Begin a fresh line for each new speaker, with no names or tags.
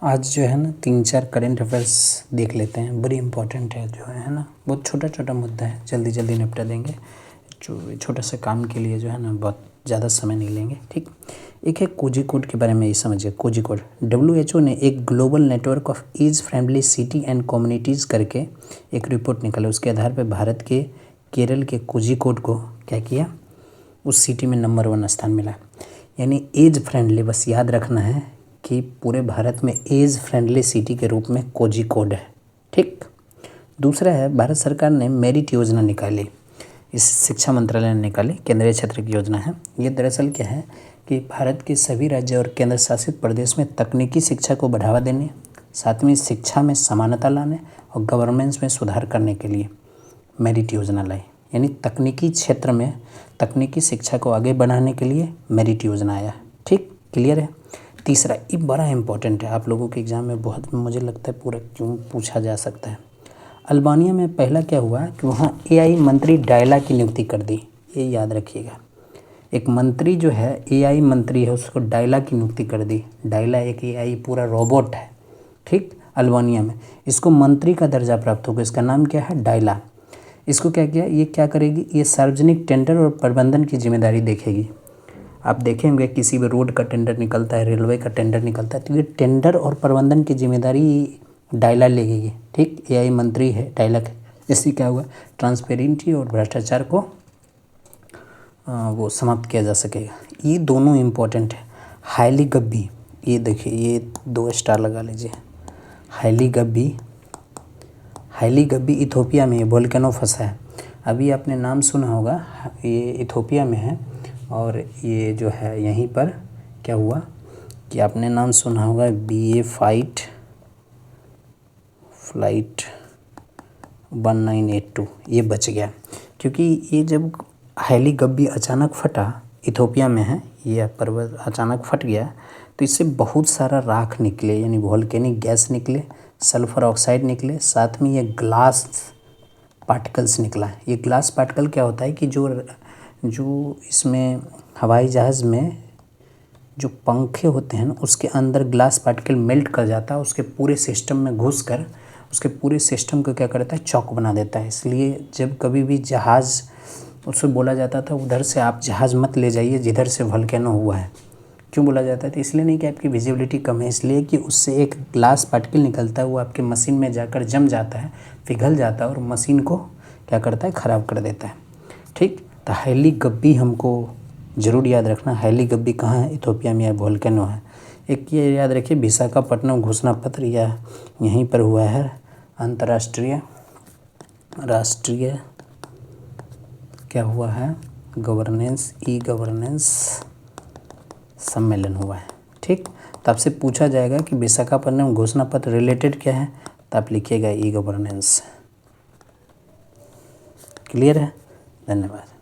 आज जो है ना 3-4 करेंट अफेयर्स देख लेते हैं, बड़ी इम्पोर्टेंट है जो है ना, बहुत छोटा छोटा मुद्दा है, जल्दी जल्दी निपटा देंगे। जो छोटा सा काम के लिए जो है ना बहुत ज़्यादा समय नहीं लेंगे, ठीक। एक है कोझिकोड के बारे में, ये समझिए। कोझिकोड WHO ने एक global network of age friendly city and communities करके एक रिपोर्ट निकाला। उसके आधार पर भारत के केरल के कोझिकोड को क्या किया, उस सिटी में नंबर 1 स्थान मिला। यानी एज फ्रेंडली, बस याद रखना है कि पूरे भारत में एज फ्रेंडली सिटी के रूप में कोझिकोड है, ठीक। दूसरा है, भारत सरकार ने मेरिट योजना निकाली, इस शिक्षा मंत्रालय ने निकाली, केंद्रीय क्षेत्र की योजना है। ये दरअसल क्या है कि भारत के सभी राज्य और केंद्र शासित प्रदेश में तकनीकी शिक्षा को बढ़ावा देने, साथ में शिक्षा में समानता लाने और गवर्नेंस में सुधार करने के लिए मेरिट योजना लाई। यानी तकनीकी क्षेत्र में तकनीकी शिक्षा को आगे बढ़ाने के लिए मेरिट योजना आया, ठीक, क्लियर है। तीसरा, ये बड़ा इंपॉर्टेंट है, आप लोगों के एग्ज़ाम में बहुत, मुझे लगता है पूरा क्यों पूछा जा सकता है। अल्बानिया में पहला क्या हुआ कि वहाँ AI मंत्री डायला की नियुक्ति कर दी, ये याद रखिएगा। एक मंत्री जो है AI मंत्री है, उसको डायला की नियुक्ति कर दी। डायला एक AI पूरा रोबोट है, ठीक। अल्बानिया में इसको मंत्री का दर्जा प्राप्त होगा, इसका नाम क्या है, डायला। इसको क्या किया, ये क्या करेगी, ये सार्वजनिक टेंडर और प्रबंधन की जिम्मेदारी देखेगी। आप देखेंगे किसी भी रोड का टेंडर निकलता है, रेलवे का टेंडर निकलता है, तो ये टेंडर और प्रबंधन की जिम्मेदारी डायला लेगी, ठीक। AI मंत्री है डायला। इससे क्या हुआ, ट्रांसपेरेंसी और भ्रष्टाचार को वो समाप्त किया जा सकेगा। ये दोनों इम्पोर्टेंट है। हाईली गब्बी, ये देखिए, ये 2 स्टार लगा लीजिए। हाईली गब्बी इथोपिया में वोल्केनो फंसा है। अभी आपने नाम सुना होगा, ये इथोपिया में है और ये जो है यहीं पर क्या हुआ कि आपने नाम सुना होगा BA फ्लाइट 1982, ये बच गया क्योंकि ये जब हाईली गब्बी अचानक फटा, इथोपिया में है ये पर्वत, अचानक फट गया तो इससे बहुत सारा राख निकले, यानी वोल्केनिक गैस निकले, सल्फर ऑक्साइड निकले, साथ में ये ग्लास पार्टिकल्स निकला। ये ग्लास पार्टिकल क्या होता है कि जो इसमें हवाई जहाज़ में जो पंखे होते हैं ना, उसके अंदर ग्लास पार्टिकल मेल्ट कर जाता है, उसके पूरे सिस्टम में घुसकर उसके पूरे सिस्टम को क्या करता है, चौक बना देता है। इसलिए जब कभी भी जहाज़, उससे बोला जाता था उधर से आप जहाज़ मत ले जाइए जिधर से वोल्केनो हुआ है। क्यों बोला जाता है, तो इसलिए नहीं कि आपकी विजिबिलिटी कम है, इसलिए कि उससे एक ग्लास पार्टिकल निकलता है, वो आपके मशीन में जाकर जम जाता है, पिघल जाता है और मशीन को क्या करता है, ख़राब कर देता है, ठीक। तो हाईली गब्बी हमको ज़रूर याद रखना। हाईली गब्बी कहाँ है, इथोपिया में, या वोल्केनो है। एक ये याद रखिए, विशाखापट्टनम घोषणा पत्र या यहीं पर हुआ है, अंतर्राष्ट्रीय क्या हुआ है, गवर्नेंस सम्मेलन हुआ है, ठीक। तो आपसे पूछा जाएगा कि विशाखापट्टनम घोषणा पत्र रिलेटेड क्या है, तो आप लिखिएगा गवर्नेंस। क्लियर है, धन्यवाद।